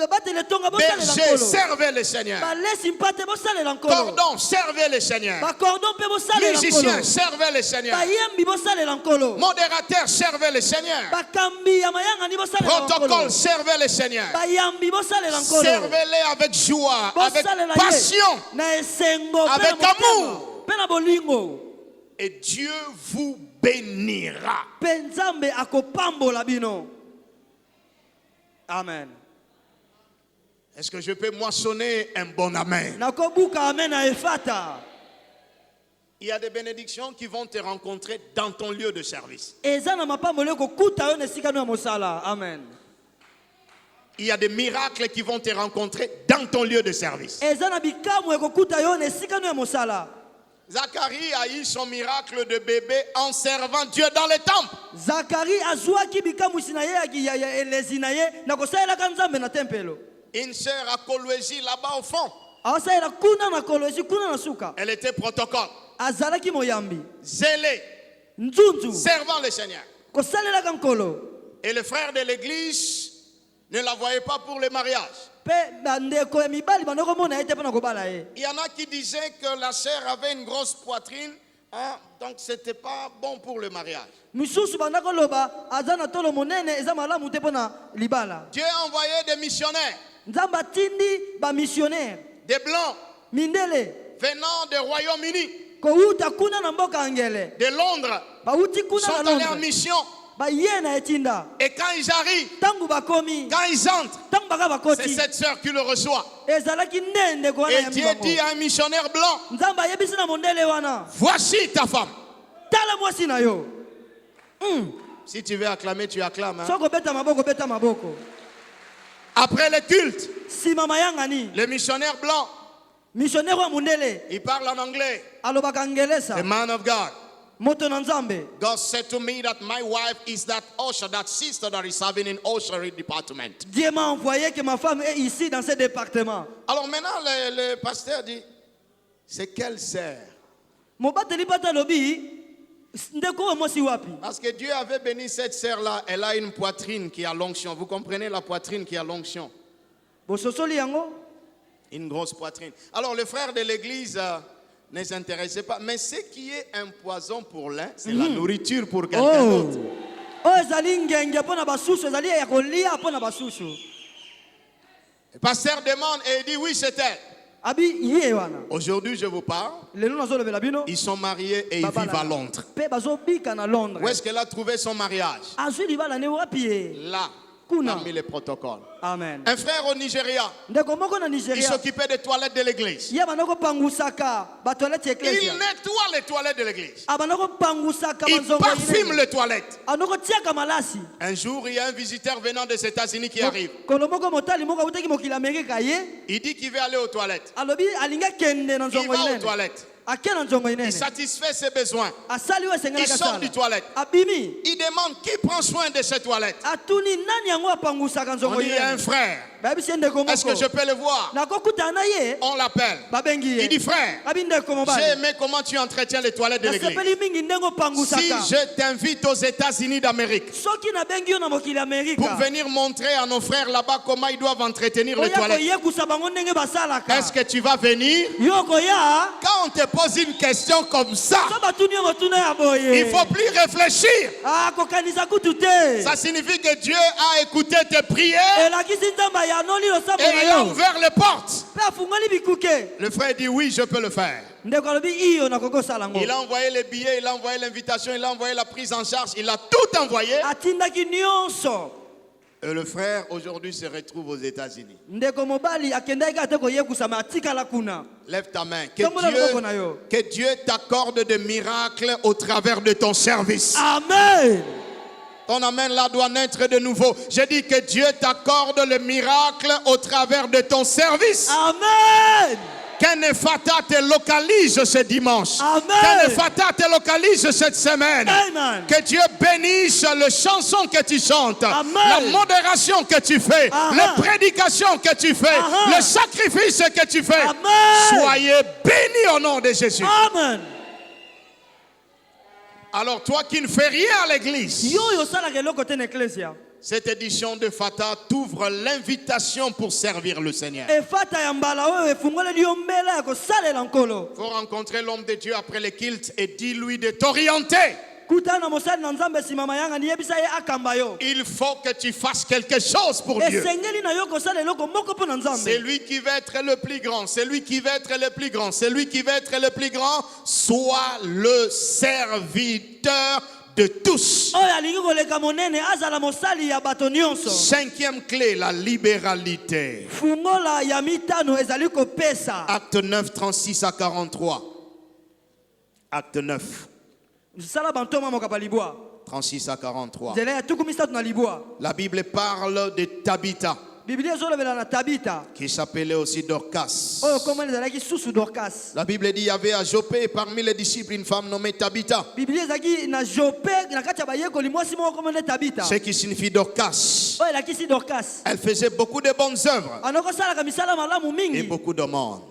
Batele tonga bosalela Berger, nkolo. servez le Seigneur. Balesi mpate bosalela nkolo. Cordon, servez le Seigneur. Bakordon pe bosalela Musicien, nkolo. servez le Seigneur. Bayembi bosalela nkolo. Modérateur, servez le Seigneur. Bakambi ya mayanga ni bosalela nkolo. Protocole, servez le Seigneur. Bayambi bosalela nkolo. Servez-les avec joie, avec Bosalela ye. passion, Na esengo pe avec na motema, amour. pe na bolingo. Et Dieu vous bénira. Pe Nzambe akopambola bino. Amen. Est-ce que je peux moissonner un bon amen? Nakobuka amen na efata. Il y a des bénédictions qui vont te rencontrer dans ton lieu de service. Eza na mapambolo kokuta yo na esika no ya mosala. Amen. Il y a des miracles qui vont te rencontrer dans ton lieu de service. Eza na bikamu ekokuta yo na esika no ya mosala. Zacharie a eu son miracle de bébé en servant Dieu dans le temple. Zacharie azwaki bikamu sina ye ya elezi na ye na kosalela Nzambe na tempelo. Une sœur à Kolwezi là-bas au fond. Asaela kuna na kolosi kuna na suka. Elle était protocole. Azalaki moyambi. Zélé. Nzunzu. Servant le Seigneur. Kosalela nkolo. Et le frère de l'église Ne la voyez pas pour le mariage. Il y en a qui disaient que la sœur avait une grosse poitrine, hein, donc c'était pas bon pour le mariage. Dieu a envoyé des missionnaires. Des blancs venant du Royaume-Uni, de Londres, sont allés en mission. Et quand ils arrivent, quand ils entrent, c'est cette sœur qui le reçoit. Et Dieu dit à un missionnaire blanc, voici ta femme. Si tu veux acclamer, tu acclames. Hein? Après le culte, le missionnaire blanc, il parle en anglais. The man of God. God said to me that my wife is that usher, that sister that is serving in ushering department. Dieu m'a envoyé que ma femme est ici dans ce département. Alors maintenant le pasteur dit, c'est quelle sœur? Parce que Dieu avait béni cette sœur-là, elle a une poitrine qui a l'onction. Vous comprenez la poitrine qui a l'onction? Une grosse poitrine. Alors le frère de l'église ne s'intéressait pas. Mais ce qui est un poison pour l'un, c'est la nourriture pour quelqu'un d'autre. Le pasteur demande et il dit oui, c'est elle. Aujourd'hui, je vous parle. Ils sont mariés et ils vivent à Londres. Où est-ce qu'elle a trouvé son mariage? Là, parmi les protocoles. Amen. Un frère au Nigeria, il s'occupait des toilettes de l'église. Il nettoie les toilettes de l'église. Il parfume les toilettes. Un jour, il y a un visiteur venant des États-Unis qui arrive. Il dit qu'il veut aller aux toilettes. Il va aux toilettes. Il satisfait ses besoins. Il sort du toilette. Il demande qui prend soin de ces toilettes. On dit il y a un frère. Est-ce que je peux le voir? On l'appelle. Il dit frère, j'ai aimé comment tu entretiens les toilettes de l'église. Si je t'invite aux États-Unis d'Amérique pour venir montrer à nos frères là-bas comment ils doivent entretenir les toilettes, est-ce que tu vas venir? Quand on te pose une question comme ça, il ne faut plus réfléchir. Ça signifie que Dieu a écouté tes prières et il a ouvert les portes. Le frère dit oui, je peux le faire. Il a envoyé les billets, il a envoyé l'invitation, il a envoyé la prise en charge, il a tout envoyé. Et le frère aujourd'hui se retrouve aux États-Unis. Lève ta main. Que Dieu t'accorde des miracles au travers de ton service. Amen. Ton amen là doit naître de nouveau. J'ai dit que Dieu t'accorde le miracle au travers de ton service. Amen. Qu'un Ephata te localise ce dimanche. Qu'un Ephata te localise cette semaine. Amen. Que Dieu bénisse les chansons que tu chantes. Amen. La modération que tu fais. Les prédications que tu fais. Le sacrifice que tu fais. Amen. Soyez bénis au nom de Jésus. Amen. Alors toi qui ne fais rien à l'église, cette édition de Fata t'ouvre l'invitation pour servir le Seigneur. Il faut rencontrer l'homme de Dieu après le culte et dis-lui de t'orienter. Il faut que tu fasses quelque chose pour Dieu. C'est lui qui va être le plus grand. C'est lui qui va être le plus grand. C'est lui qui va être le plus grand. Sois le serviteur de tous. Cinquième clé, la libéralité. Acte 9, 36 à 43. Acte 9. 36 à 43. La Bible parle de Tabitha, qui s'appelait aussi Dorcas. La Bible dit qu'il y avait à Joppé parmi les disciples une femme nommée Tabitha, ce qui signifie Dorcas. Elle faisait beaucoup de bonnes œuvres et beaucoup de monde.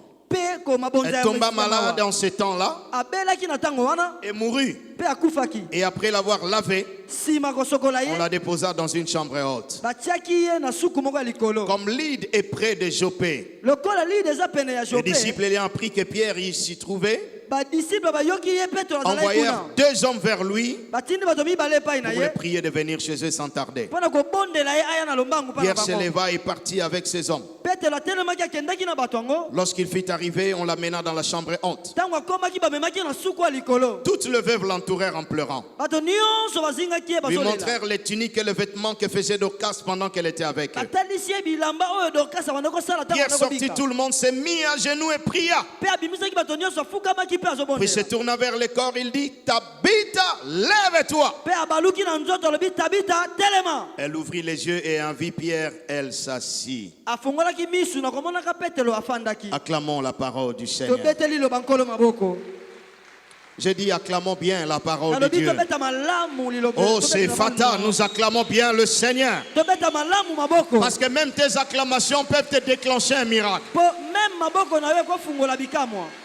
Elle tomba malade en ce temps-là et mourut. Et après l'avoir lavé, on la déposa dans une chambre haute. Comme Lydde est près de Joppé, les disciples ayant appris que Pierre y s'y trouvait, envoyèrent 2 hommes vers lui pour le prier de venir chez eux sans tarder. Pierre se leva et partit avec ses hommes. Lorsqu'il fut arrivé, on l'amena dans la chambre haute. Toutes les veuves l'entourèrent en pleurant. Lui montrèrent les tuniques et les vêtements que faisait Dorcas pendant qu'elle était avec eux. Pierre sortit, tout le monde s'est mis à genoux et pria. Puis se tourna vers le corps, il dit: Tabitha, lève-toi. Elle ouvrit les yeux et en vit Pierre, elle s'assit. Acclamons la parole du Seigneur. J'ai dit acclamons bien la parole de Dieu. Oh, c'est fatal, nous acclamons bien le Seigneur. Parce que même tes acclamations peuvent te déclencher un miracle.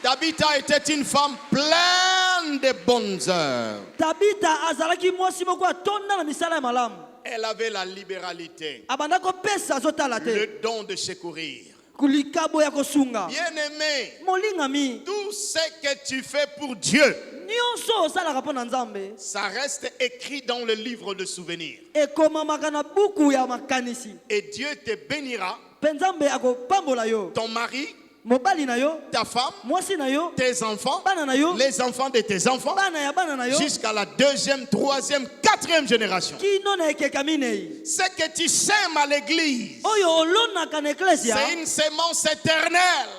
Tabitha était une femme pleine de bonnes œuvres. Elle avait la libéralité, le don de secourir. Bien-aimé, tout ce que tu fais pour Dieu, ça reste écrit dans le livre de souvenirs. Et Dieu te bénira. Ton mari, ta femme, tes enfants, les enfants de tes enfants, jusqu'à la 2e, 3e, 4e génération. Ce que tu sèmes à l'église, c'est une sémence éternelle.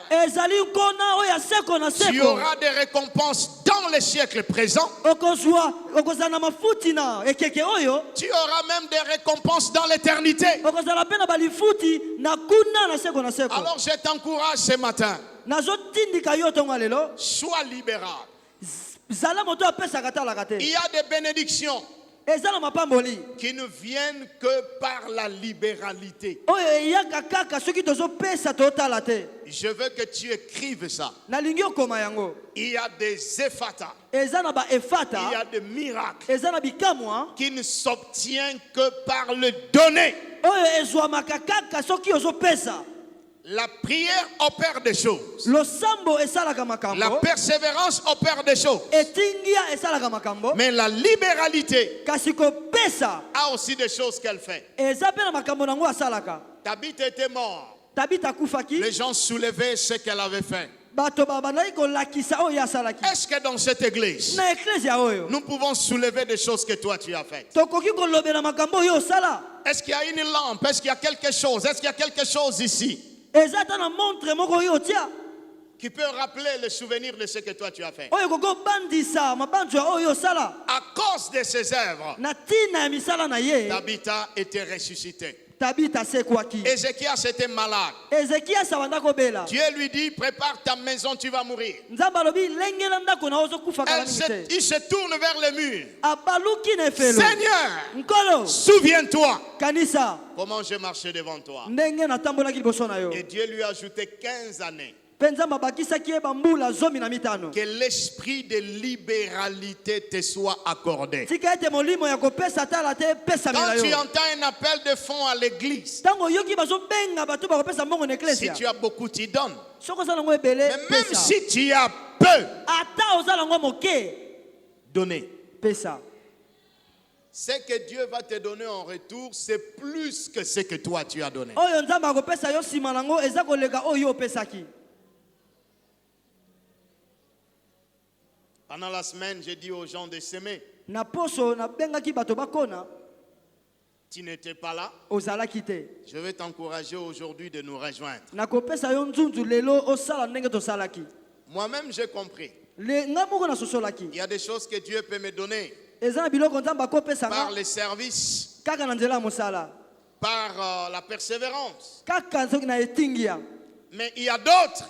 Tu auras des récompenses dans les siècles présents. Tu auras même des récompenses dans l'éternité. Alors je t'encourage ce matin. Sois libéral. Il y a des bénédictions qui ne viennent que par la libéralité. Je veux que tu écrives ça. Il y a des éphatas. Il y a des miracles qui ne s'obtiennent que par le donner. La prière opère des choses. La persévérance opère des choses. Mais la libéralité a aussi des choses qu'elle fait. Tabitha était mort. Les gens soulevaient ce qu'elle avait fait. Est-ce que dans cette église, nous pouvons soulever des choses que toi tu as faites? Est-ce qu'il y a une lampe? Est-ce qu'il y a quelque chose? Est-ce qu'il y a quelque chose ici qui peut rappeler le souvenir de ce que toi tu as fait? À cause de ses œuvres, Tabitha était ressuscité. Ézéchias était malade. Dieu lui dit: prépare ta maison, tu vas mourir. Il se tourne vers le mur. Seigneur, souviens-toi comment j'ai marché devant toi. Et Dieu lui a ajouté 15 années. Que l'esprit de libéralité te soit accordé. Quand tu entends un appel de fonds à l'église, si tu as beaucoup, tu donnes. Mais même si tu as peu, donner. Ce que Dieu va te donner en retour, c'est plus que ce que toi tu as donné. Pendant la semaine, j'ai dit aux gens de s'aimer. Tu n'étais pas là. Je vais t'encourager aujourd'hui de nous rejoindre. Moi-même, j'ai compris. Il y a des choses que Dieu peut me donner par les services, par la persévérance. Mais il y a d'autres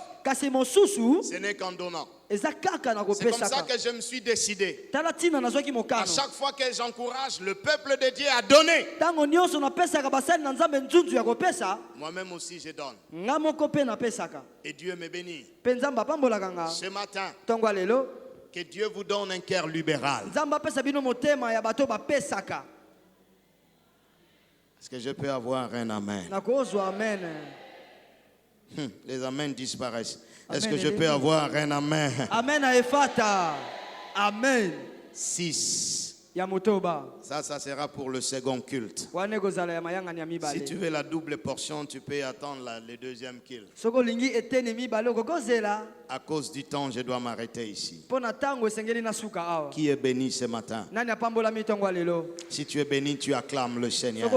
Ce n'est qu'en donnant. C'est comme ça que je me suis décidé. À chaque fois que j'encourage le peuple de Dieu à donner, moi-même aussi je donne. Et Dieu me bénit. Ce matin, que Dieu vous donne un cœur libéral. Est-ce que je peux avoir un amen? Les amens disparaissent. Est-ce que je peux avoir un amen? Amen à Efata. Amen. 6. Ça sera pour le second culte. Si tu veux la double portion, tu peux attendre le deuxième culte. À cause du temps, je dois m'arrêter ici. Qui est béni ce matin? Si tu es béni, tu acclames le Seigneur.